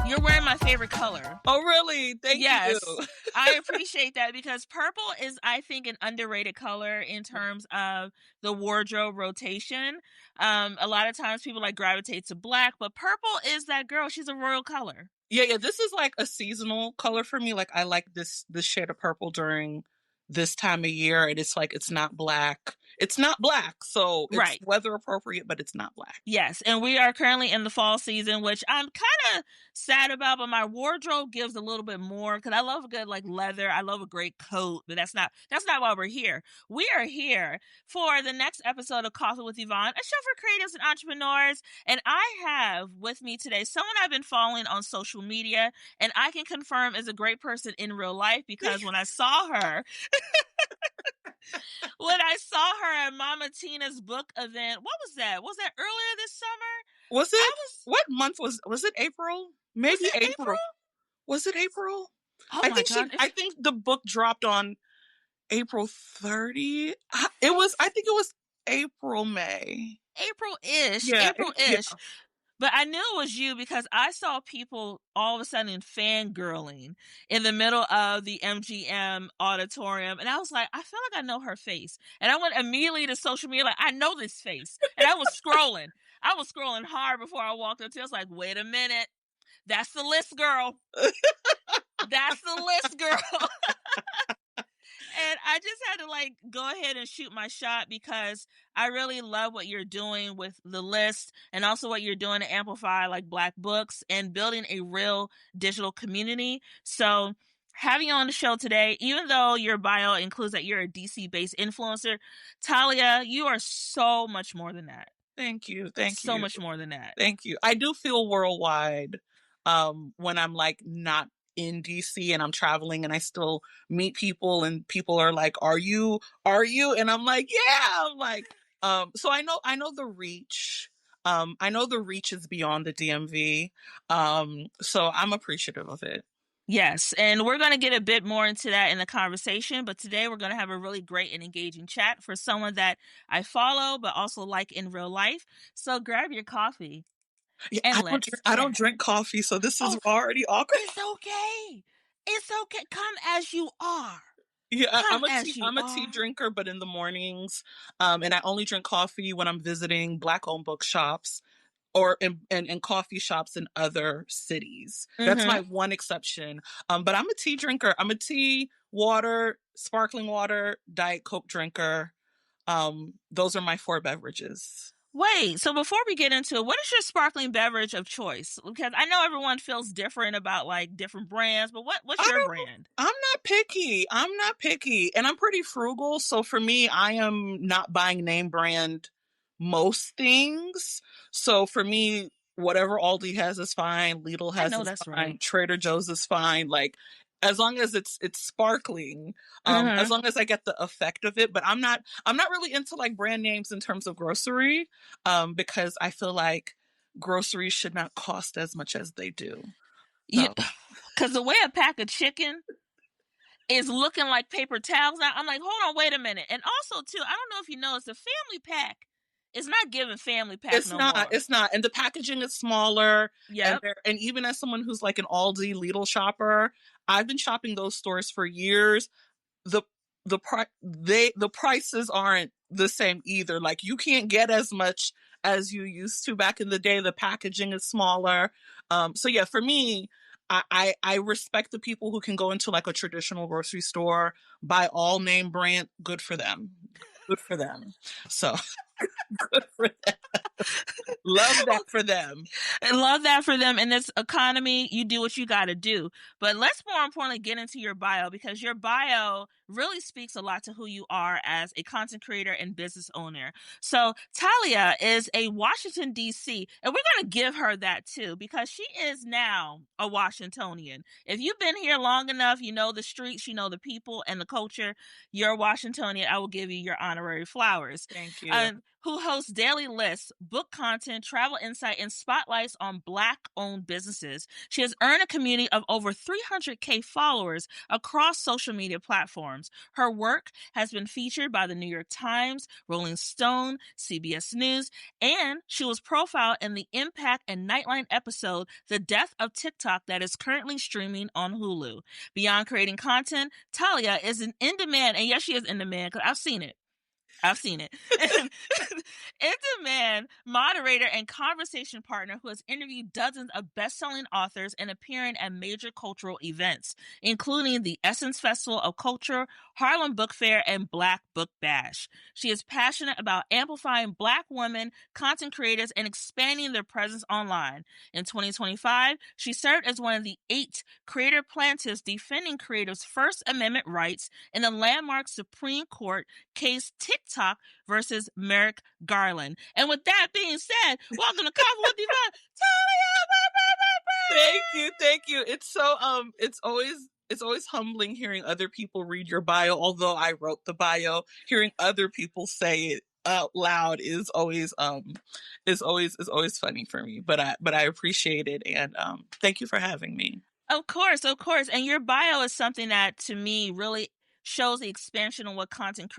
You're wearing my favorite color. Oh, really? Thank Yes. you. I appreciate that because purple is, I think, an underrated color in terms of the wardrobe rotation. A lot of times people like gravitate to black, but purple is that girl. She's a royal color. Yeah, this is like a seasonal color for me. Like I like this shade of purple during this time of year, and it's like it's not black. It's not black, so it's Right. weather appropriate, but it's not black. Yes, and we are currently in the fall season, which I'm kind of sad about, but my wardrobe gives a little bit more because I love a good like leather. I love a great coat, but that's not why we're here. We are here for the next episode of Coffee with Yvonne, a show for creatives and entrepreneurs. And I have with me today someone I've been following on social media, and I can confirm is a great person in real life because when I saw her. When I saw her at Mama Tina's book event, what was that? Was that earlier this summer? Was it? What month was it? April? Maybe Was it April. Was it April? Oh I my think God. I think the book dropped on April 30th. It was. I think it was April, May. April-ish. Yeah, April-ish. yeah. But I knew it was you because I saw people all of a sudden fangirling in the middle of the MGM auditorium. And I was like, I feel like I know her face. And I went immediately to social media like, I know this face. And I was scrolling. I was scrolling hard before I walked up to it. I was like, wait a minute. That's the list, girl. That's the list, girl. And I just had to like go ahead and shoot my shot because I really love what you're doing with the list and also what you're doing to amplify like Black books and building a real digital community. So having you on the show today, even though your bio includes that you're a DC-based influencer, Talia, you are so much more than that. Thank you. Thank you. So much more than that. Thank you. I do feel worldwide when I'm like not in DC and I'm traveling and I still meet people and people are like, are you? And I'm like, yeah. I'm like, so I know the reach. I know the reach is beyond the DMV. So I'm appreciative of it. Yes, and we're going to get a bit more into that in the conversation, but today we're going to have a really great and engaging chat for someone that I follow, but also like in real life. So grab your coffee. Yeah, And I don't drink coffee, so this is already awkward. It's okay. It's okay. Come as you are. Yeah, I'm a tea drinker, but in the mornings, and I only drink coffee when I'm visiting Black-owned bookshops or in coffee shops in other cities. Mm-hmm. That's my one exception. But I'm a tea drinker. I'm a tea, water, sparkling water, Diet Coke drinker. Those are my 4 beverages. Wait, so before we get into it, what is your sparkling beverage of choice? Because I know everyone feels different about like different brands, but what's your brand? I'm not picky. And I'm pretty frugal. So for me, I am not buying name brand most things. So for me, whatever Aldi has is fine. Lidl has is fine. Right. Trader Joe's is fine. Like as long as it's sparkling, as long as I get the effect of it. But I'm not really into like brand names in terms of grocery, because I feel like groceries should not cost as much as they do. Yeah, because the way a pack of chicken is looking like paper towels now, I'm like, hold on, wait a minute. And also too, I don't know if you know, it's a family pack. It's not giving family pack. It's not. And the packaging is smaller. Yeah. And even as someone who's like an Aldi, Lidl shopper, I've been shopping those stores for years. The prices aren't the same either. Like you can't get as much as you used to back in the day. The packaging is smaller. So yeah, for me, I respect the people who can go into like a traditional grocery store, buy all name brand. Good for them. So good for them. Love that for them. Love that for them. In this economy, you do what you got to do. But let's more importantly get into your bio, because your bio really speaks a lot to who you are as a content creator and business owner. So Talia is a Washington, D.C., and we're going to give her that too, because she is now a Washingtonian. If you've been here long enough, you know the streets, you know the people and the culture, you're a Washingtonian. I will give you your honorary flowers. Thank you. who hosts daily lists, book content, travel insight, and spotlights on Black-owned businesses. She has earned a community of over 300K followers across social media platforms. Her work has been featured by the New York Times, Rolling Stone, CBS News, and she was profiled in the Impact and Nightline episode, The Death of TikTok, that is currently streaming on Hulu. Beyond creating content, Talia is an in-demand, and yes, she is in demand because I've seen it. I've seen it. In demand moderator and conversation partner who has interviewed dozens of best-selling authors and appearing at major cultural events, including the Essence Festival of Culture, Harlem Book Fair, and Black Book Bash. She is passionate about amplifying Black women, content creators, and expanding their presence online. In 2025, she served as one of the 8 creator plaintiffs defending creators' First Amendment rights in the landmark Supreme Court case TikTok versus Merrick Garland. And with that being said, welcome to Coffee with Divine, Talia. Thank you. It's so it's always humbling hearing other people read your bio. Although I wrote the bio, hearing other people say it out loud is always funny for me. But I appreciate it, and thank you for having me. Of course, of course. And your bio is something that to me really shows the expansion of what content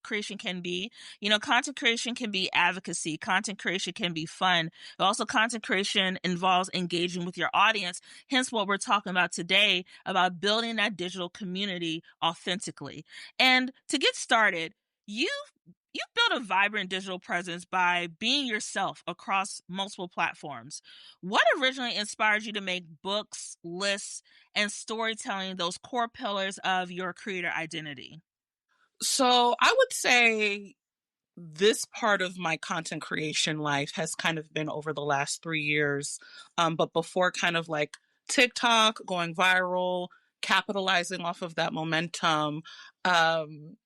creation can be. You know, content creation can be advocacy, content creation can be fun, but also content creation involves engaging with your audience. Hence what we're talking about today, about building that digital community authentically. And to get started, you've built a vibrant digital presence by being yourself across multiple platforms. What originally inspired you to make books, lists, and storytelling those core pillars of your creator identity? So I would say this part of my content creation life has kind of been over the last 3 years. But before kind of like TikTok going viral, capitalizing off of that momentum, um,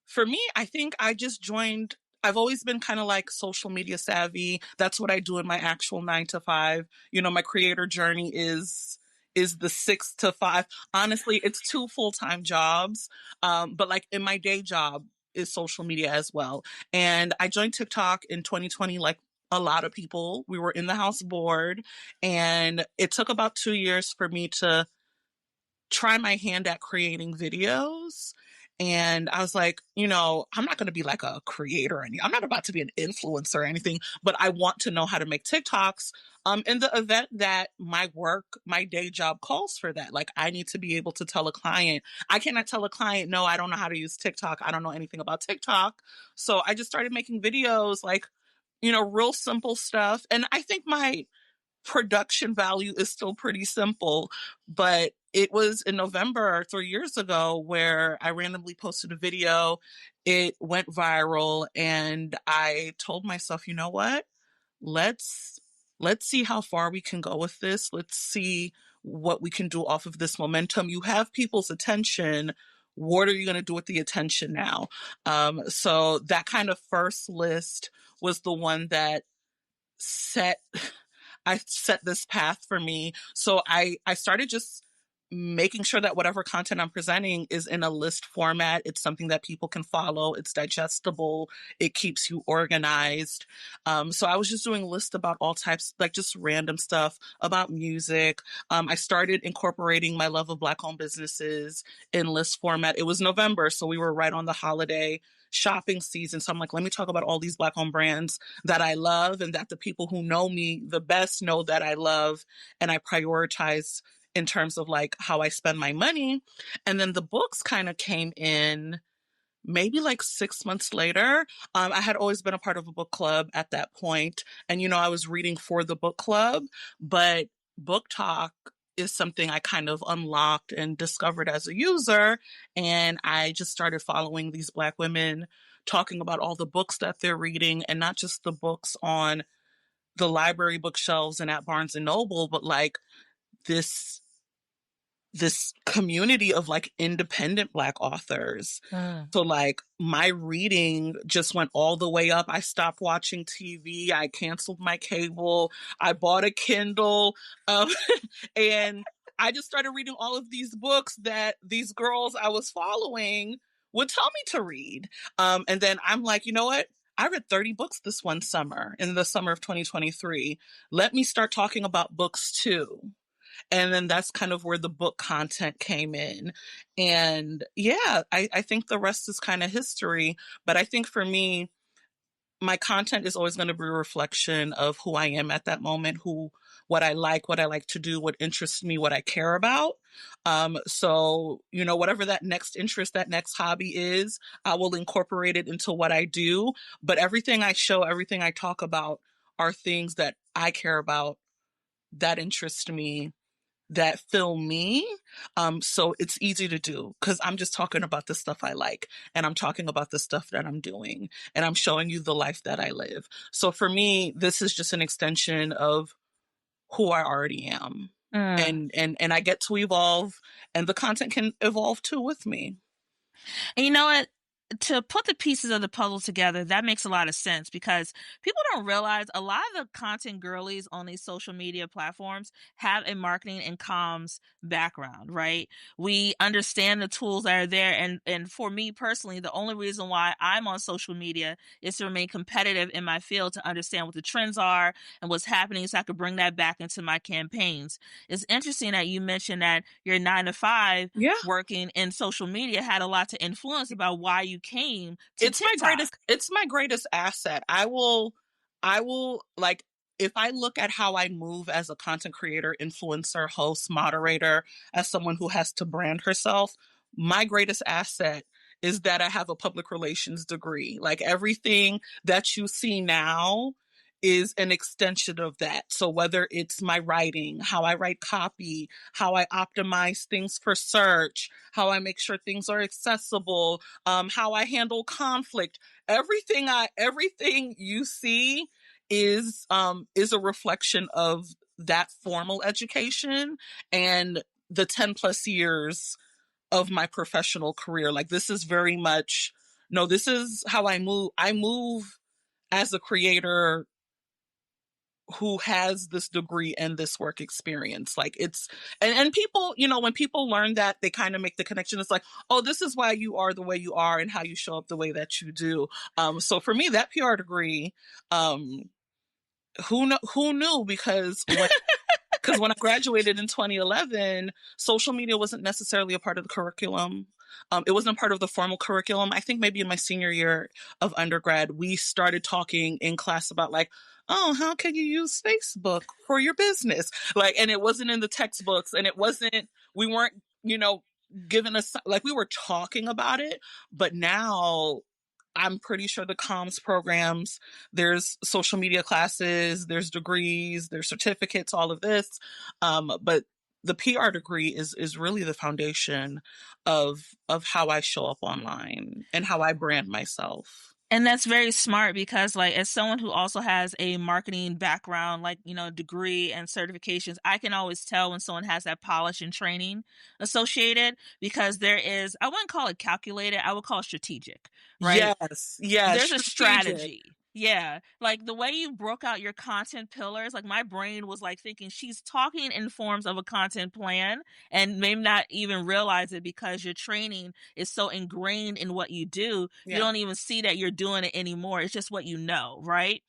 for me, I think I just joined. I've always been kind of like social media savvy. That's what I do in my actual 9 to 5. My creator journey is the 6 to 5. Honestly, it's 2 full-time jobs. But like in my day job is social media as well. And I joined TikTok in 2020, like a lot of people. We were in the house bored, and it took about 2 years for me to try my hand at creating videos. And I was like, I'm not going to be like a creator or I'm not about to be an influencer or anything, but I want to know how to make TikToks in the event that my work, my day job calls for that. Like I need to be able to tell a client, I cannot tell a client, no, I don't know how to use TikTok. I don't know anything about TikTok. So I just started making videos like, real simple stuff. And I think my production value is still pretty simple, but it was in November 3 years ago where I randomly posted a video. It went viral, and I told myself, you know what? Let's let's see how far we can go with this. Let's see what we can do off of this momentum. You have people's attention. What are you going to do with the attention now? So that kind of first list was the one that set I set this path for me. So I started just making sure that whatever content I'm presenting is in a list format. It's something that people can follow. It's digestible. It keeps you organized. So I was just doing lists about all types, like just random stuff about music. I started incorporating my love of Black-owned businesses in list format. It was November, so we were right on the holiday shopping season. So I'm like, let me talk about all these Black-owned brands that I love and that the people who know me the best know that I love. And I prioritize in terms of like how I spend my money. And then the books kind of came in maybe like 6 months later. I had always been a part of a book club at that point. And, I was reading for the book club, but Book Talk is something I kind of unlocked and discovered as a user. And I just started following these Black women talking about all the books that they're reading, and not just the books on the library bookshelves and at Barnes and Noble, but like this community of like independent Black authors. Mm. So like my reading just went all the way up. I stopped watching TV. I canceled my cable. I bought a Kindle. Um, and I just started reading all of these books that these girls I was following would tell me to read. And then I'm like, you know what? I read 30 books this one summer, in the summer of 2023. Let me start talking about books too. And then that's kind of where the book content came in. And yeah, I think the rest is kind of history. But I think for me, my content is always going to be a reflection of who I am at that moment, what I like to do, what interests me, what I care about. So, whatever that next interest, that next hobby is, I will incorporate it into what I do. But everything I show, everything I talk about are things that I care about, that interest me, that fill me. So it's easy to do because I'm just talking about the stuff I like, and I'm talking about the stuff that I'm doing, and I'm showing you the life that I live. So for me, this is just an extension of who I already am. Mm. And I get to evolve, and the content can evolve too with me. And you know what? To put the pieces of the puzzle together, that makes a lot of sense because people don't realize a lot of the content girlies on these social media platforms have a marketing and comms background, right? We understand the tools that are there. And for me personally, the only reason why I'm on social media is to remain competitive in my field, to understand what the trends are and what's happening so I could bring that back into my campaigns. It's interesting that you mentioned that your 9 to 5 Yeah. working in social media had a lot to influence about why you came to It's TikTok. my greatest asset. I will like, if I look at how I move as a content creator, influencer, host, moderator, as someone who has to brand herself, my greatest asset is that I have a public relations degree. Like, everything that you see now is an extension of that. So whether it's my writing, how I write copy, how I optimize things for search, how I make sure things are accessible, how I handle conflict, everything you see is a reflection of that formal education and the 10 plus years of my professional career. Like, this is very much, no, this is how I move. I move as a creator who has this degree and this work experience. Like, it's, and people, when people learn that, they kind of make the connection. It's like, oh, this is why you are the way you are and how you show up the way that you do. So for me, that PR degree, um who knew? Because when I graduated in 2011, social media wasn't necessarily a part of the curriculum. It wasn't part of the formal curriculum. I think maybe in my senior year of undergrad, we started talking in class about, like, oh, how can you use Facebook for your business? Like, and it wasn't in the textbooks, and we weren't, given us, like, we were talking about it, but now I'm pretty sure the comms programs, there's social media classes, there's degrees, there's certificates, all of this. But the PR degree is really the foundation of how I show up online and how I brand myself. And that's very smart because, like, as someone who also has a marketing background, like, degree and certifications, I can always tell when someone has that polish and training associated because there is, I wouldn't call it calculated, I would call it strategic, right? Yes, yes, There's a strategic. strategy. Yeah. Like the way you broke out your content pillars, like my brain was like thinking she's talking in forms of a content plan and may not even realize it because your training is so ingrained in what you do. You Yeah. don't even see that you're doing it anymore. It's just what you know, right?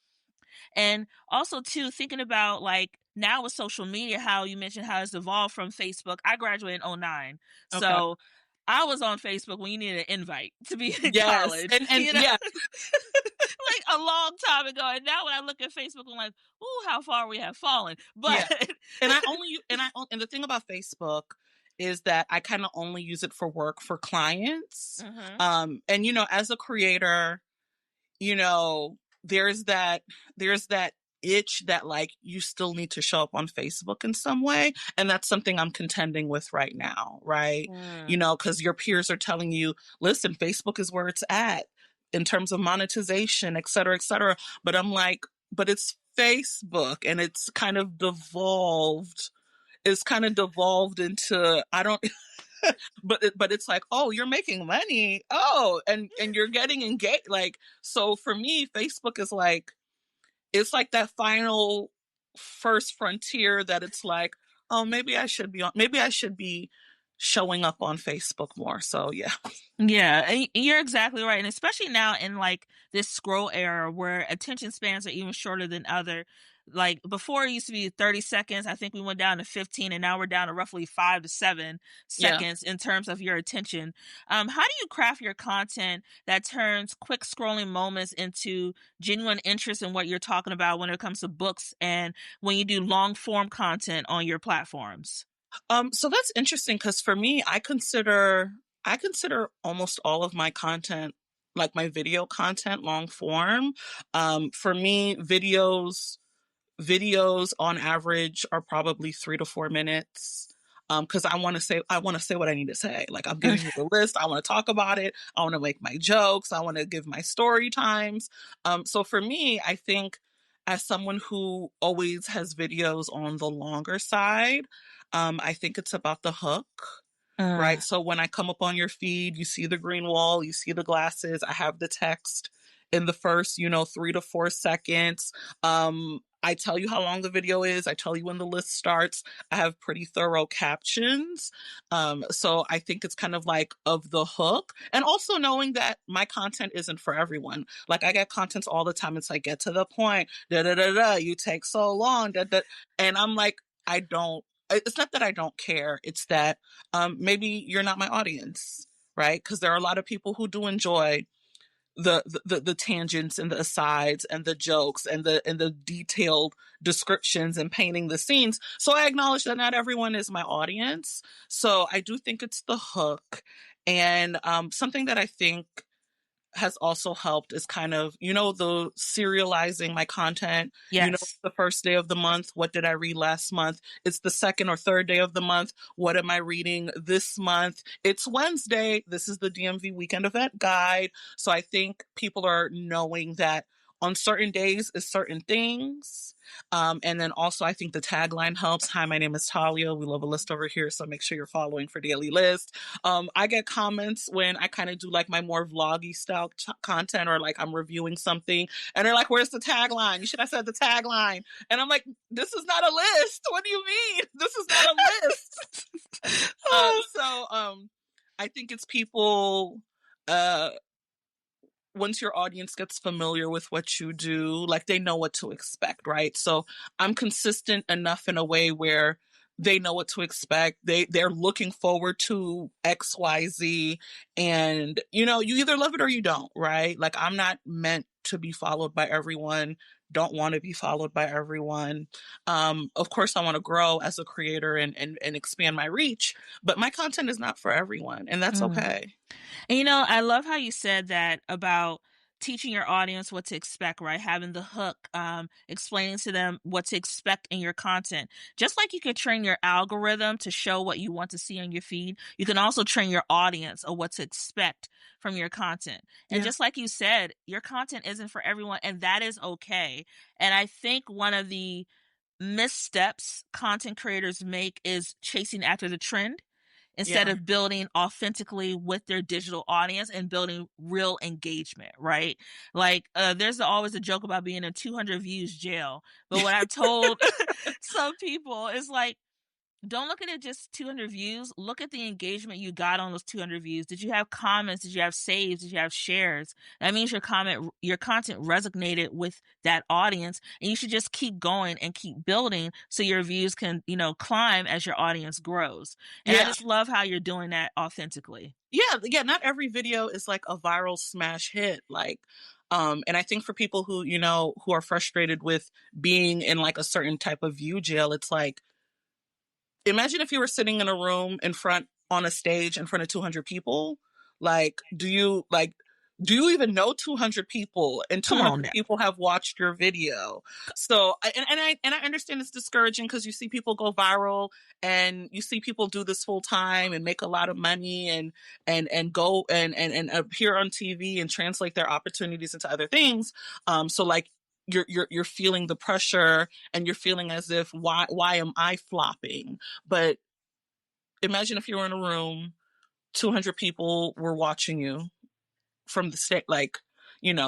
And also too, thinking about like now with social media, how you mentioned how it's evolved from Facebook. I graduated in '09. Okay. So I was on Facebook when you needed an invite to be in Yes. college, And yeah, like a long time ago. And now when I look at Facebook, I'm like, ooh, how far we have fallen. But yeah. And the thing about Facebook is that I kind of only use it for work, for clients. Mhm. And as a creator, you know, there's that itch that, like, you still need to show up on Facebook in some way. And that's something I'm contending with right now, right? Mm. Because your peers are telling you, listen, Facebook is where it's at in terms of monetization, et cetera, et cetera. But I'm like, but it's Facebook, and it's kind of devolved into, I don't, but it's like, oh, you're making money, oh, and you're getting engaged, like, so for me, Facebook is like, it's like that final first frontier that it's like, oh, maybe I should be showing up on Facebook more. So yeah. Yeah, and you're exactly right. And especially now in like this scroll era where attention spans are even shorter than other. Like before it used to be 30 seconds. I think we went down to 15 and now we're down to roughly 5 to 7 Yeah. seconds in terms of your attention. How do you craft your content that turns quick scrolling moments into genuine interest in what you're talking about when it comes to books and when you do long form content on your platforms? So that's interesting because for me, I consider almost all of my content, like my video content, long form. For me, videos on average are probably 3 to 4 minutes. Because I want to say what I need to say. Like I'm giving you the list. I want to talk about it. I want to make my jokes. I want to give my story times. So for me, I think as someone who always has videos on the longer side, I think it's about the hook, Uh, right? So when I come up on your feed, you see the green wall, you see the glasses, I have the text in the first, 3 to 4 seconds. I tell you how long the video is. I tell you when the list starts. I have pretty thorough captions. So I think it's kind of like of the hook. And also knowing that my content isn't for everyone. Like I get contents all the time. It's like, get to the point. Da da da da. You take so long. Da, da. And I'm like, I don't, it's not that I don't care. It's that maybe you're not my audience, right? Because there are a lot of people who do enjoy the tangents and the asides and the jokes and the detailed descriptions and painting the scenes. So I acknowledge that not everyone is my audience. So I do think it's the hook. And something that I think has also helped is kind of, the serializing my content. yes. The first day of the month, what did I read last month? It's the second or third day of the month. What am I reading this month? It's Wednesday. This is the DMV weekend event guide. So I think people are knowing that on certain days is certain things. And then also, I think the tagline helps. Hi, my name is Talia. We love a list over here. So make sure you're following for daily list. I get comments when I kind of do like my more vloggy style content or like I'm reviewing something and they're like, where's the tagline? You should have said the tagline. And I'm like, this is not a list. What do you mean? This is not a list. So I think it's people, uh, once your audience gets familiar with what you do, like they know what to expect, right? So I'm consistent enough in a way where they know what to expect. They're looking forward to XYZ, and you either love it or you don't, right? Like I'm not meant to be followed by everyone. Don't want to be followed by everyone. Of course, I want to grow as a creator and expand my reach, but my content is not for everyone, and that's Mm. okay. And I love how you said that about teaching your audience what to expect, right? Having the hook, explaining to them what to expect in your content. Just like you could train your algorithm to show what you want to see on your feed, you can also train your audience of what to expect from your content. And Yeah. just like you said, your content isn't for everyone, and that is okay. And I think one of the missteps content creators make is chasing after the trend instead Yeah. of building authentically with their digital audience and building real engagement, right? Like there's always a joke about being in 200 views jail, but what I've told some people is like, don't look at it just 200 views. Look at the engagement you got on those 200 views. Did you have comments? Did you have saves? Did you have shares? That means your content resonated with that audience, and you should just keep going and keep building so your views can, climb as your audience grows. And I Yeah. just love how you're doing that authentically. Yeah, not every video is like a viral smash hit. Like, and I think for people who, who are frustrated with being in like a certain type of view jail, it's like, imagine if you were sitting in a room in front on a stage in front of 200 people. Like, do you even know 200 people, and Come on 200 now. people have watched your video? So and I understand it's discouraging because you see people go viral and you see people do this full time and make a lot of money and go and appear on TV and translate their opportunities into other things. So like you're feeling the pressure and you're feeling as if why am I flopping? But imagine if you were in a room, 200 people were watching you from the state, like,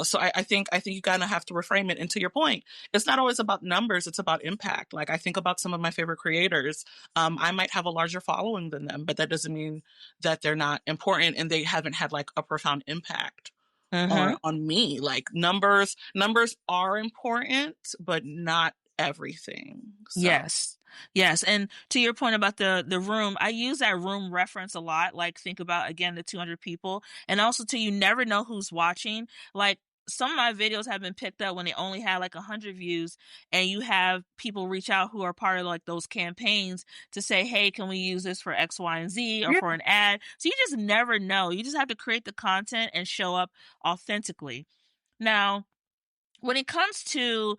So I think you kind of have to reframe it. And to your point, it's not always about numbers, it's about impact. Like, I think about some of my favorite creators. I might have a larger following than them, but that doesn't mean that they're not important and they haven't had like a profound impact Mm-hmm. on me. Like, numbers are important, but not everything. So Yes. Yes. And to your point about the room, I use that room reference a lot. Like, think about again the 200 people, and also to you never know who's watching. Like, some of my videos have been picked up when they only had like 100 views, and you have people reach out who are part of like those campaigns to say, "Hey, can we use this for X, Y, and Z or yeah. for an ad?" So you just never know. You just have to create the content and show up authentically. Now, when it comes to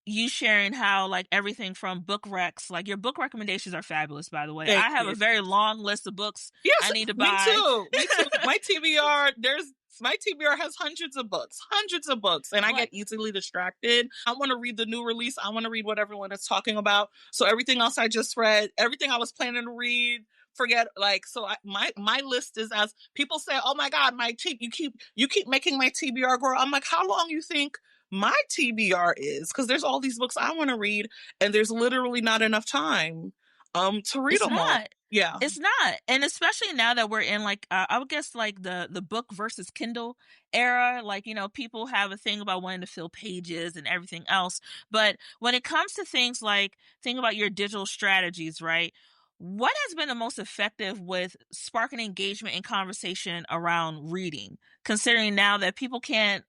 you sharing how like everything from book recs, like your book recommendations are fabulous, by the way. Thank I have a you. very long list of books Yes, I need to me buy. too. Me too. My TBR has hundreds of books, and I get Like, easily distracted. I want to read the new release. I want to read what everyone is talking about. So everything else I just read, everything I was planning to read, forget. Like, so my list is, as people say, "Oh my God, you keep making my TBR grow." I'm like, how long you think my TBR is? Because there's all these books I want to read, and there's literally not enough time to read it's them all. not. Yeah. It's not. And especially now that we're in like I would guess like the book versus Kindle era, like, people have a thing about wanting to fill pages and everything else. But when it comes to things like think about your digital strategies, right? What has been the most effective with sparking engagement and conversation around reading, considering now that people can't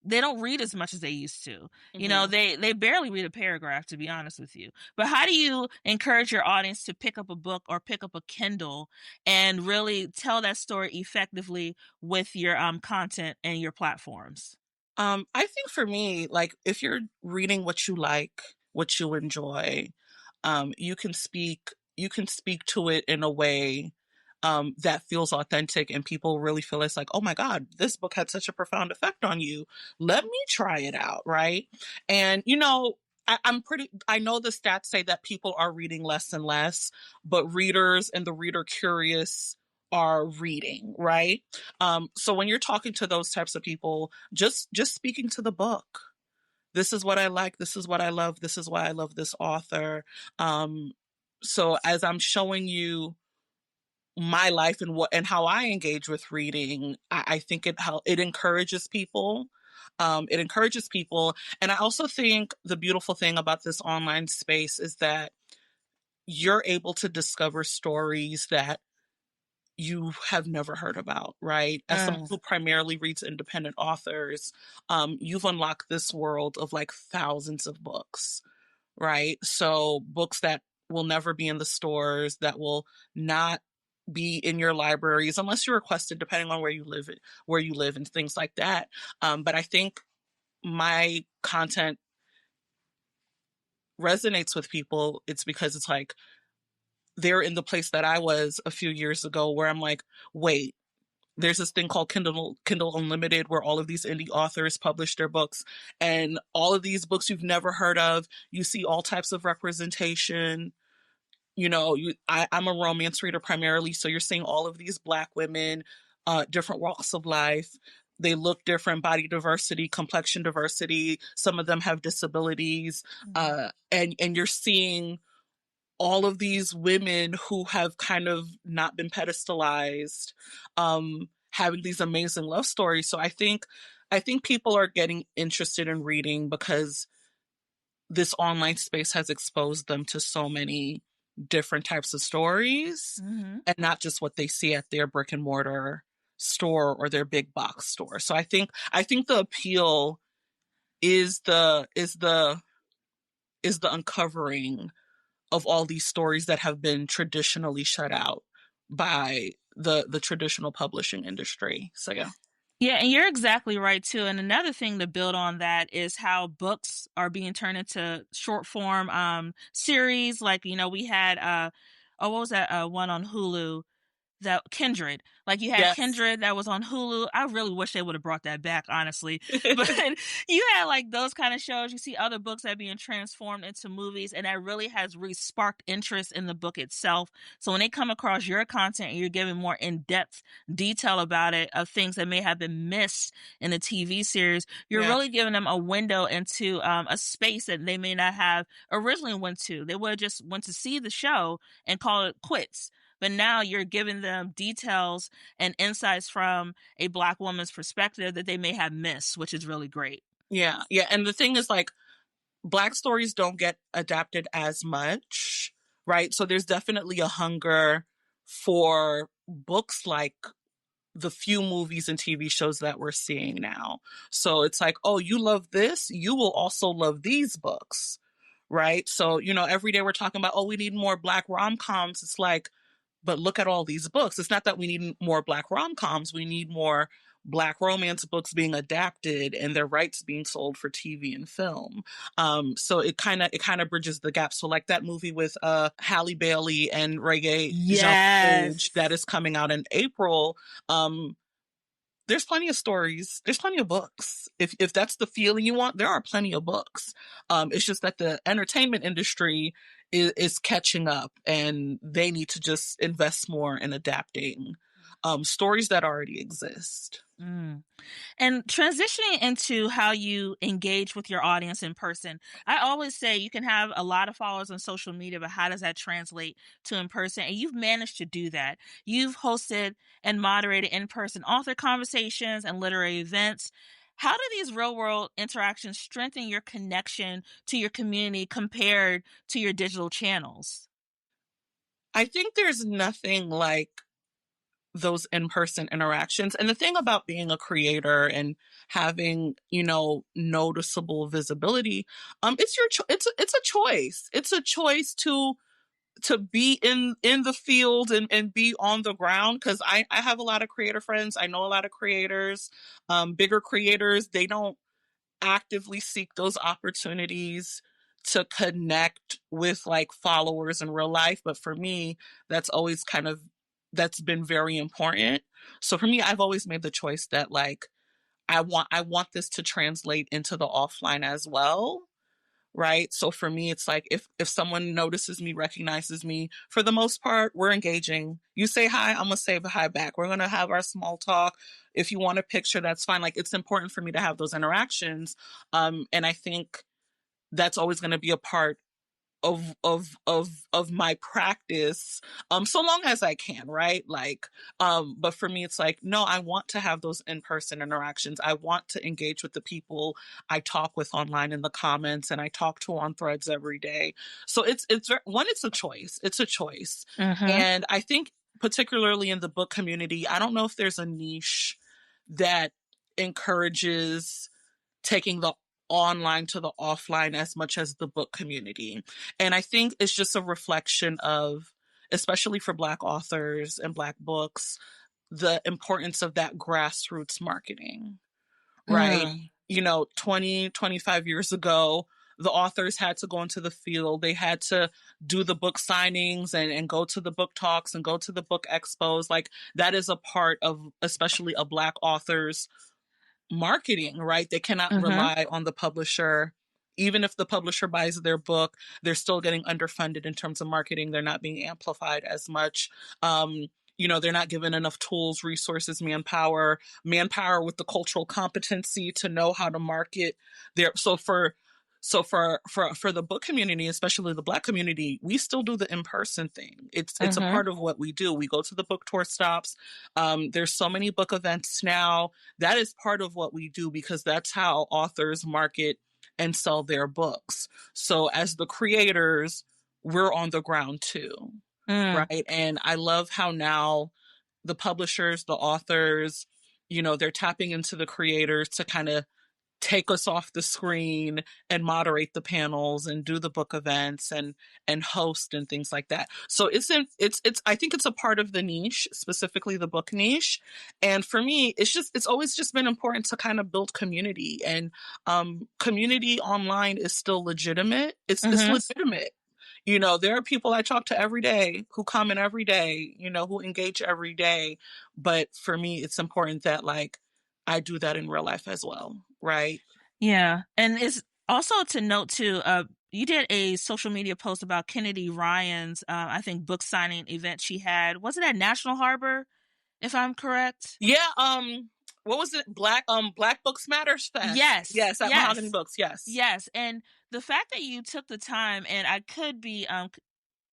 they don't read as much as they used to. Mhm. They barely read a paragraph, to be honest with you. But how do you encourage your audience to pick up a book or pick up a Kindle and really tell that story effectively with your content and your platforms? I think for me, like, if you're reading what you like, what you enjoy, you can speak to it in a way that feels authentic, and people really feel it's like, oh my God, this book had such a profound effect on you. Let me try it out, right? And I know the stats say that people are reading less and less, but readers and the reader curious are reading, right? So when you're talking to those types of people, just speaking to the book. This is what I like. This is what I love. This is why I love this author. Um, so as I'm showing you my life and what and how I engage with reading, I think it encourages people. It encourages people, and I also think the beautiful thing about this online space is that you're able to discover stories that you have never heard about, right? As someone Mm. who primarily reads independent authors, you've unlocked this world of like thousands of books, right? So books that will never be in the stores, that will not be in your libraries unless you request it, depending on where you live and things like that. But I think my content resonates with people. It's because it's like they're in the place that I was a few years ago, where I'm like, wait, there's this thing called Kindle Unlimited, where all of these indie authors publish their books, and all of these books you've never heard of. You see all types of representation. I'm a romance reader primarily, so you're seeing all of these Black women, different walks of life. They look different, body diversity, complexion diversity. Some of them have disabilities, Mhm. and you're seeing all of these women who have kind of not been pedestalized, having these amazing love stories. So I think people are getting interested in reading because this online space has exposed them to so many different types of stories, Mhm. and not just what they see at their brick and mortar store or their big box store. So I think the appeal is the uncovering of all these stories that have been traditionally shut out by the traditional publishing industry. So yeah. Yeah, and you're exactly right too. And another thing to build on that is how books are being turned into short form series. Like, we had what was that one on Hulu? that Kindred. Like you had Yes. Kindred that was on Hulu. I really wish they would have brought that back, honestly. But you had like those kind of shows. You see other books that are being transformed into movies, and that really has re-sparked interest in the book itself. So when they come across your content and you're giving more in-depth detail about it, of things that may have been missed in the TV series, you're Yeah. really giving them a window into a space that they may not have originally went to. They would have just went to see the show and call it quits, but now you're giving them details and insights from a Black woman's perspective that they may have missed, which is really great. Yeah. Yeah. And the thing is, like, Black stories don't get adapted as much, right? So there's definitely a hunger for books like the few movies and TV shows that we're seeing now. So it's like, oh, you love this, you will also love these books, right? So, every day we're talking about, oh, we need more Black rom-coms. It's like, but look at all these books. It's not that we need more Black rom-coms. We need more Black romance books being adapted and their rights being sold for TV and film. So it kind of bridges the gap. So like that movie with Halle Bailey and Reggae Jean Page Yes. that is coming out in April. There's plenty of stories. There's plenty of books. If that's the feeling you want, there are plenty of books. It's just that the entertainment industry is catching up, and they need to just invest more in adapting stories that already exist. Mm. And transitioning into how you engage with your audience in person, I always say you can have a lot of followers on social media, but how does that translate to in person? And you've managed to do that. You've hosted and moderated in person author conversations and literary events. How do these real world interactions strengthen your connection to your community compared to your digital channels? I think there's nothing like those in-person interactions. And the thing about being a creator and having, noticeable visibility, it's a choice. It's a choice to be in the field and be on the ground. Cause I have a lot of creator friends. I know a lot of creators, bigger creators. They don't actively seek those opportunities to connect with like followers in real life. But for me, that's been very important. So for me, I've always made the choice that like I want this to translate into the offline as well. Right. So for me, it's like if someone notices me, recognizes me, for the most part, we're engaging. You say hi, I'm gonna say hi back. We're gonna have our small talk. If you want a picture, that's fine. Like it's important for me to have those interactions. And I think that's always gonna be a part of my practice, so long as I can, right? Like but for me it's like, no, I want to have those in-person interactions. I want to engage with the people I talk with online in the comments and I talk to on threads every day. So it's a choice. It's a choice. Mm-hmm. And I think particularly in the book community, I don't know if there's a niche that encourages taking the online to the offline as much as the book community. And I think it's just a reflection of, especially for Black authors and Black books, the importance of that grassroots marketing, right? Mm. 20, 25 years ago, the authors had to go into the field. They had to do the book signings and go to the book talks and go to the book expos. Like that is a part of, especially a Black author's marketing, right? They cannot Mm-hmm. rely on the publisher. Even if the publisher buys their book, they're still getting underfunded in terms of marketing. They're not being amplified as much. They're not given enough tools, resources, manpower with the cultural competency to know how to market their. So for the book community, especially the Black community, we still do the in-person thing. It's a Mm-hmm. part of what we do. We go to the book tour stops. There's so many book events now. That is part of what we do because that's how authors market and sell their books. So as the creators, we're on the ground too, Mm. right? And I love how now the publishers, the authors, they're tapping into the creators to kind of take us off the screen and moderate the panels and do the book events and host and things like that. So it's I think it's a part of the niche, specifically the book niche. And for me, it's always just been important to kind of build community, and community online is still legitimate. It's Mm-hmm. legitimate. There are people I talk to every day who comment every day, who engage every day. But for me, it's important that like I do that in real life as well, right? Yeah. And it's also to note too, you did a social media post about Kennedy Ryan's, I think, book signing event she had. Was it at National Harbor, if I'm correct? Yeah, what was it? Black Books Matters Fest. Yes, Yes, at Mahogany yes, Books, yes. yes. And the fact that you took the time, and I could be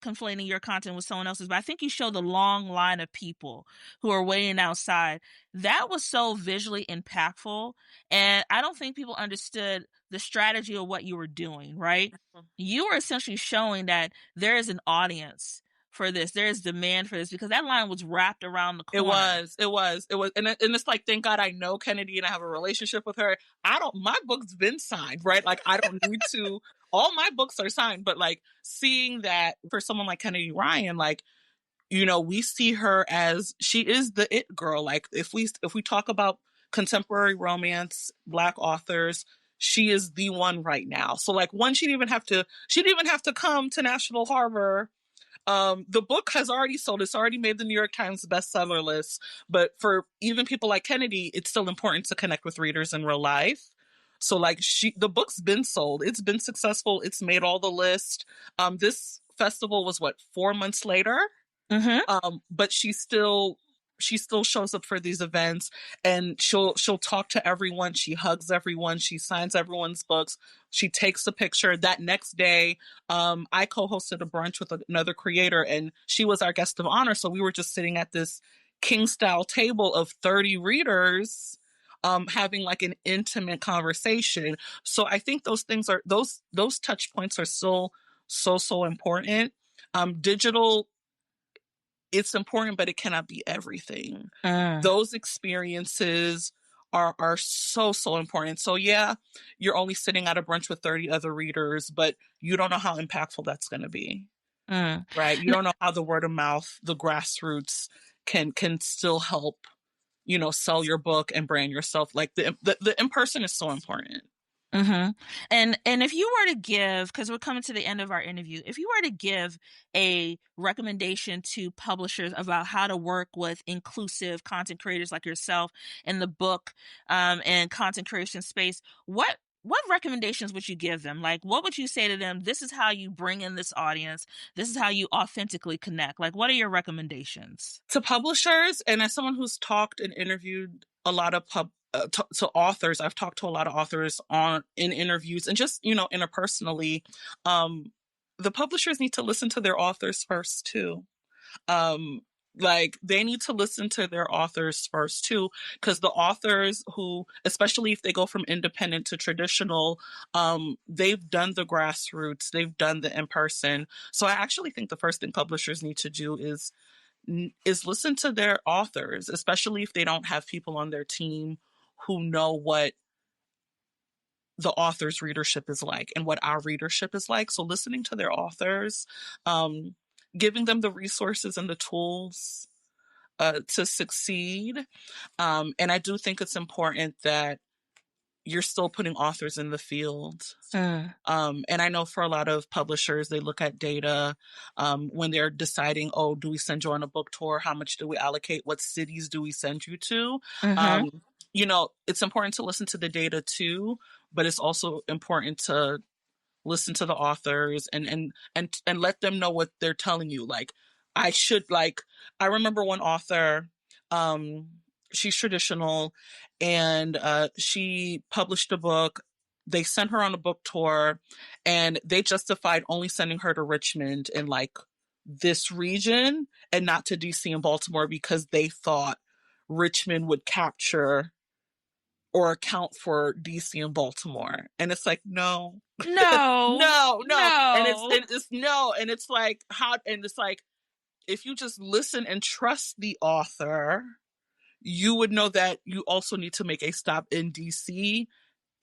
conflating your content with someone else's, but I think you show the long line of people who are waiting outside. That was so visually impactful. And I don't think people understood the strategy of what you were doing, right? You were essentially showing that there is an audience for this, there is demand for this, because that line was wrapped around the It corner. was, it was, it was, and it's like, thank God I know Kennedy and I have a relationship with her. My book's been signed, right? Like, I don't need to, all my books are signed, but like seeing that for someone like Kennedy Ryan, like, we see her as she is the it girl. Like if we talk about contemporary romance, Black authors, she is the one right now. So like she didn't even have to come to National Harbor. The book has already sold. It's already made the New York Times bestseller list. But for even people like Kennedy, it's still important to connect with readers in real life. So like the book's been sold. It's been successful. It's made all the list. This festival was what, 4 months later? Mm-hmm. But she still shows up for these events, and she'll talk to everyone. She hugs everyone. She signs everyone's books. She takes a picture. That next day, I co-hosted a brunch with another creator, and she was our guest of honor. So we were just sitting at this king style table of 30 readers, having like an intimate conversation. So I think those things are those touch points are still so important. Digital, it's important, but it cannot be everything. Mm, Those experiences are so important. So yeah, you're only sitting at a brunch with 30 other readers, but you don't know how impactful that's going to be, mm. right? You don't know how the word of mouth, the grassroots can still help, sell your book and brand yourself. Like the in person is so important. Mm-hmm. And if you were to give, because we're coming to the end of our interview, if you were to give a recommendation to publishers about how to work with inclusive content creators like yourself in the book and content creation space, what recommendations would you give them? Like, what would you say to them? This is how you bring in this audience. This is how you authentically connect. Like, what are your recommendations? To publishers, and as someone who's talked and interviewed a lot of to authors, I've talked to a lot of authors in interviews and just interpersonally. The publishers need to listen to their authors first too. um like they need to listen to their authors first too, because the authors who, especially if they go from independent to traditional, they've done the grassroots, they've done the in-person. So I actually think the first thing publishers need to do is listen to their authors, especially if they don't have people on their team who know what the author's readership is like and what our readership is like. So listening to their authors, um, giving them the resources and the tools to succeed. And I do think it's important that you're still putting authors in the field. Mm, And I know for a lot of publishers, they look at data when they're deciding, oh, do we send you on a book tour? How much do we allocate? What cities do we send you to? mm-hmm. Um, it's important to listen to the data too, but it's also important to listen to the authors and let them know what they're telling you. Like, I remember one author, um she's traditional, and she published a book. They sent her on a book tour, and they justified only sending her to Richmond in like this region and not to DC and Baltimore because they thought Richmond would capture or account for DC and Baltimore. And it's like, no, No, no. And it's no. and it's no, and it's like how, and it's like if you just listen and trust the author, you would know that you also need to make a stop in DC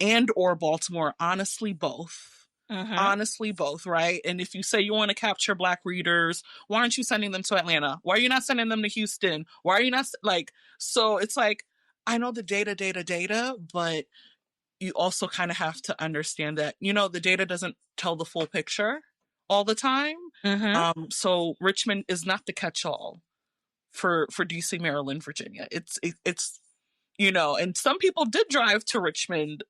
and or Baltimore. Honestly, both. Mm-hmm. Honestly, both, right? And if you say you want to capture Black readers, why aren't you sending them to Atlanta? Why are you not sending them to Houston? Why are you not like? So it's like, I know the data, but you also kind of have to understand that, the data doesn't tell the full picture all the time. Mm-hmm. So Richmond is not the catch-all for DC, Maryland, Virginia. It's and some people did drive to Richmond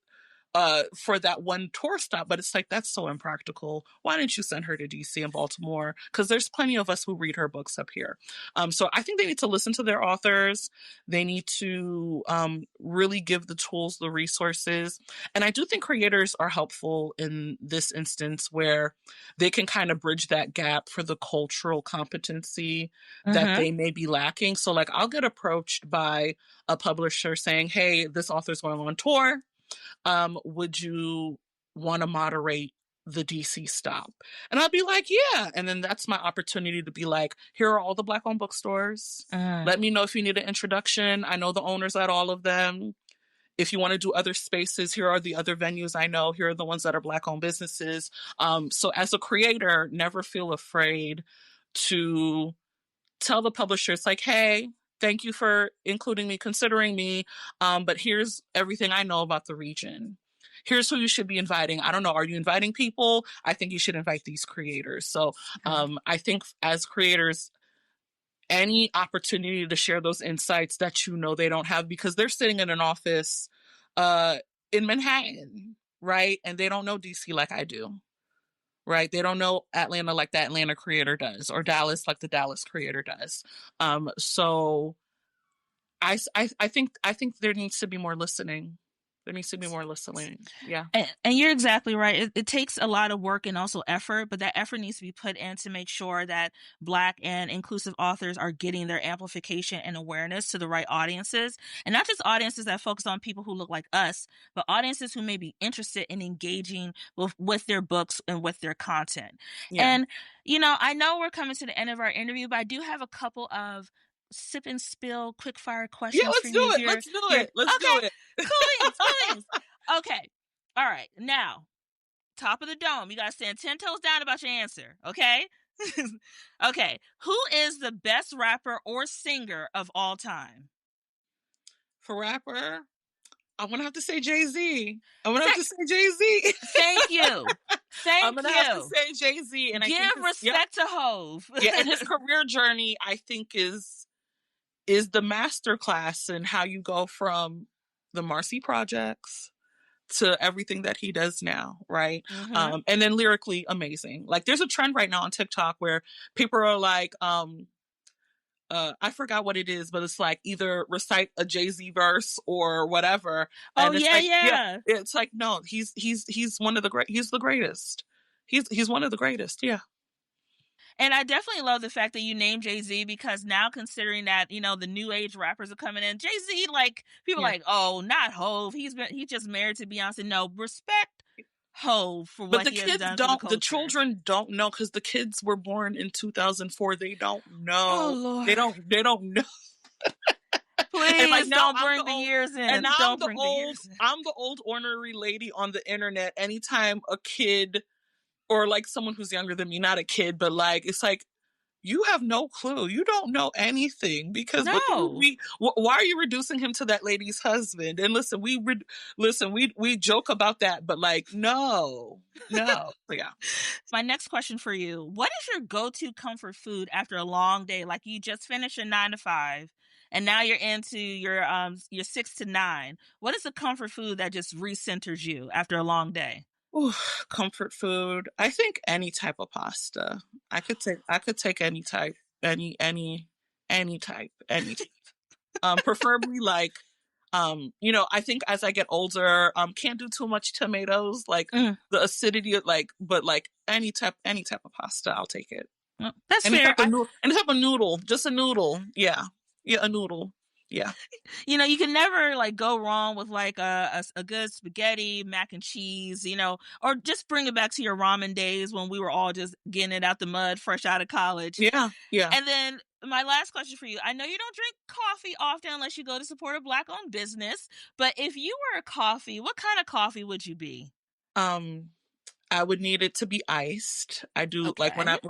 for that one tour stop, but it's like, that's so impractical. Why didn't you send her to DC and Baltimore? Because there's plenty of us who read her books up here. So I think they need to listen to their authors. They need to really give the tools, the resources. And I do think creators are helpful in this instance, where they can kind of bridge that gap for the cultural competency that Mm-hmm. they may be lacking. So like, I'll get approached by a publisher saying, hey, this author's going on tour. Would you want to moderate the DC stop? And I'll be like, yeah. And then that's my opportunity to be like, here are all the Black owned bookstores. Mm. Let me know if you need an introduction. I know the owners at all of them. If you want to do other spaces, here are the other venues I know. Here are the ones that are Black owned businesses. So as a creator, never feel afraid to tell the publisher, it's like, hey, thank you for including me, considering me. But here's everything I know about the region. Here's who you should be inviting. I don't know. Are you inviting people? I think you should invite these creators. So I think as creators, any opportunity to share those insights that they don't have, because they're sitting in an office in Manhattan, right? And they don't know DC like I do. Right? They don't know Atlanta like the Atlanta creator does, or Dallas like the Dallas creator does. So I think there needs to be more listening. There needs to be more listening. Yeah. And you're exactly right. It takes a lot of work and also effort, but that effort needs to be put in to make sure that Black and inclusive authors are getting their amplification and awareness to the right audiences. And not just audiences that focus on people who look like us, but audiences who may be interested in engaging with their books and with their content. Yeah. And, I know we're coming to the end of our interview, but I do have a couple of sip and spill quick fire Yeah, questions for let's you. do If it. you're Let's do here. it. Let's do Okay. it. Coolings. Okay. All right. Now, top of the dome. You got to stand 10 toes down about your answer. Okay. Okay. Who is the best rapper or singer of all time? For rapper, I'm gonna have to say Jay-Z. I'm gonna have to say Jay-Z. Thank you. I'm Thank gonna have to you. say Jay-Z. And I think Give respect to Hove. yeah, and his career journey, I think, is the masterclass in how you go from the Marcy Projects to everything that he does now, right? Mm-hmm. And then lyrically amazing. Like, there's a trend right now on TikTok where people are like, I forgot what it is, but it's like either recite a Jay-Z verse or whatever. Oh, And it's yeah, like, yeah, yeah. it's like, no, he's one of the he's the greatest. He's one of the greatest. Yeah. And I definitely love the fact that you named Jay-Z, because now, considering that, the new age rappers are coming in, Jay-Z, like, people Yeah. like, oh, not Hove. He's just married to Beyonce. No, respect Hove for But what the he has kids done for the don't, the culture. children don't know, because the kids were born in 2004. They don't Oh, know. Lord. They don't know. Please like, don't bring the years in. And now Don't bring the years in. I'm the old ornery lady on the internet. Anytime a kid, or like someone who's younger than me, not a kid, but like, it's like, you have no clue. You don't know anything, because No. why are you reducing him to that lady's husband? And listen, we joke about that, but like, no. So, yeah. My next question for you: what is your go-to comfort food after a long day? Like, you just finished your 9 to 5, and now you're into your 6 to 9. What is a comfort food that just recenters you after a long day? Ooh, comfort food. I think any type of pasta. I could take any type, any type, any type. Preferably like, I think as I get older, can't do too much tomatoes, like the acidity of, like, but like any type of pasta, I'll take it. That's Any fair. type of any type of noodle, just a noodle. Yeah. Yeah, a noodle. Yeah. You can never like go wrong with like a good spaghetti, mac and cheese, or just bring it back to your ramen days when we were all just getting it out the mud fresh out of college. Yeah. Yeah. And then my last question for you: I know you don't drink coffee often unless you go to support a Black owned business, but if you were a coffee, what kind of coffee would you be? I would need it to be iced. I do, like, when Okay.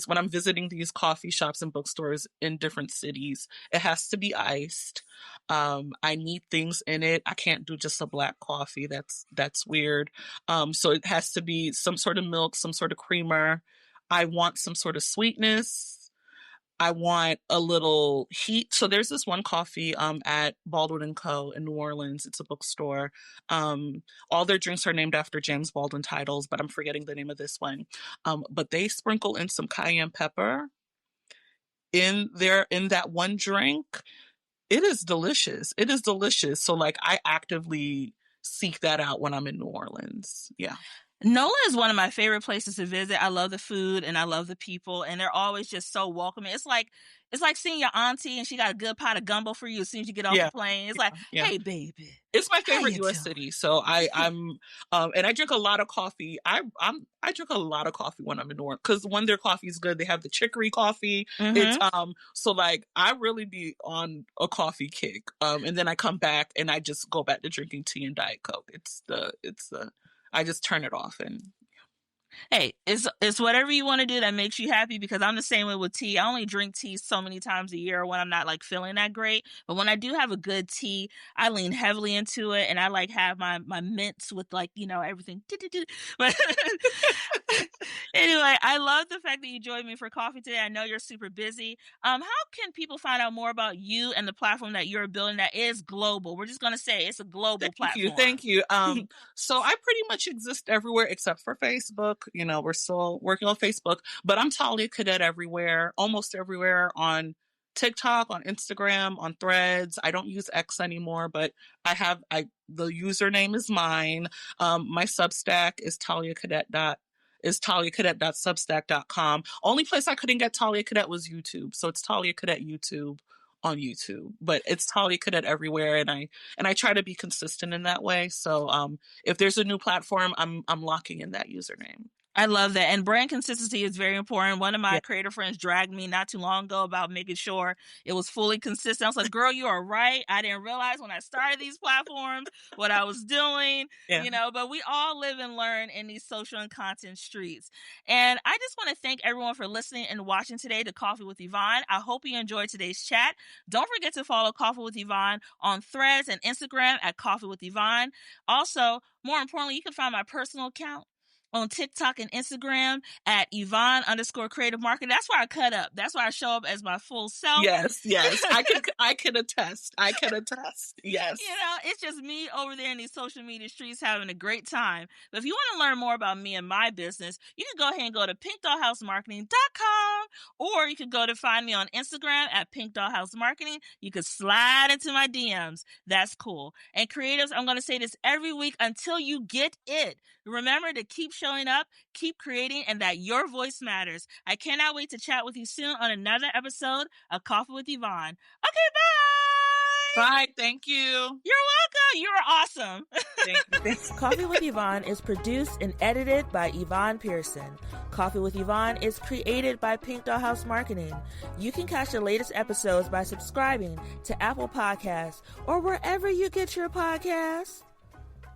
when I'm visiting these coffee shops and bookstores in different cities, it has to be iced. I need things in it. I can't do just a black coffee. That's weird. So it has to be some sort of milk, some sort of creamer. I want some sort of sweetness. I want a little heat. So there's this one coffee at Baldwin and Co. in New Orleans. It's a bookstore. All their drinks are named after James Baldwin titles, but I'm forgetting the name of this one. But they sprinkle in some cayenne pepper in that one drink. It is delicious. It is delicious. So like I actively seek that out when I'm in New Orleans. Yeah. NOLA is one of my favorite places to visit. I love the food and I love the people, and they're always just so welcoming. It's like seeing your auntie and she got a good pot of gumbo for you as soon as you get off Yeah. the plane. It's like, Yeah. hey baby, It's my how favorite you US doing? city. So I'm and I drink a lot of coffee. I drink a lot of coffee when I'm in New Orleans because when their coffee is good, they have the chicory coffee. It's Mm-hmm. so like I really be on a coffee kick. And then I come back and I just go back to drinking tea and Diet Coke. It's the I just turn it off and Hey, it's whatever you want to do that makes you happy, because I'm the same way with tea. I only drink tea so many times a year when I'm not like feeling that great. But when I do have a good tea, I lean heavily into it, and I like have my mints with like, everything. But anyway, I love the fact that you joined me for coffee today. I know you're super busy. How can people find out more about you and the platform that you're building that is global? We're just gonna say it's a global thank you. platform. Thank you. So I pretty much exist everywhere except for Facebook. We're still working on Facebook, but I'm Talia Cadet everywhere, almost everywhere on TikTok, on Instagram, on Threads. I don't use X anymore, but the username is mine. My Substack is taliacadet.substack.com. Only place I couldn't get Talia Cadet was YouTube. So it's Talia Cadet YouTube on YouTube, but it's Talia Cadet everywhere, and I try to be consistent in that way. So if there's a new platform, I'm locking in that username. I love that. And brand consistency is very important. One of my Yeah. creator friends dragged me not too long ago about making sure it was fully consistent. I was like, girl, you are right. I didn't realize when I started these platforms what I was doing, Yeah. but we all live and learn in these social and content streets. And I just want to thank everyone for listening and watching today to Coffee with Yvonne. I hope you enjoyed today's chat. Don't forget to follow Coffee with Yvonne on Threads and Instagram at Coffee with Yvonne. Also, more importantly, you can find my personal account on TikTok and Instagram at Yvonne_creative marketing. That's where I cut up. That's where I show up as my full self. Yes. I can attest. Yes. It's just me over there in these social media streets having a great time. But if you want to learn more about me and my business, you can go ahead and go to pinkdollhousemarketing.com, or you could go to find me on Instagram at pinkdollhousemarketing. You could slide into my DMs. That's cool. And creatives, I'm going to say this every week until you get it. Remember to keep showing up, keep creating, and that your voice matters. I cannot wait to chat with you soon on another episode of Coffee with Yvonne. Okay, bye! Bye. Thank you. You're welcome. You are awesome. Thank you. Coffee with Yvonne is produced and edited by Yvonne Pearson. Coffee with Yvonne is created by Pink Dollhouse Marketing. You can catch the latest episodes by subscribing to Apple Podcasts or wherever you get your podcasts.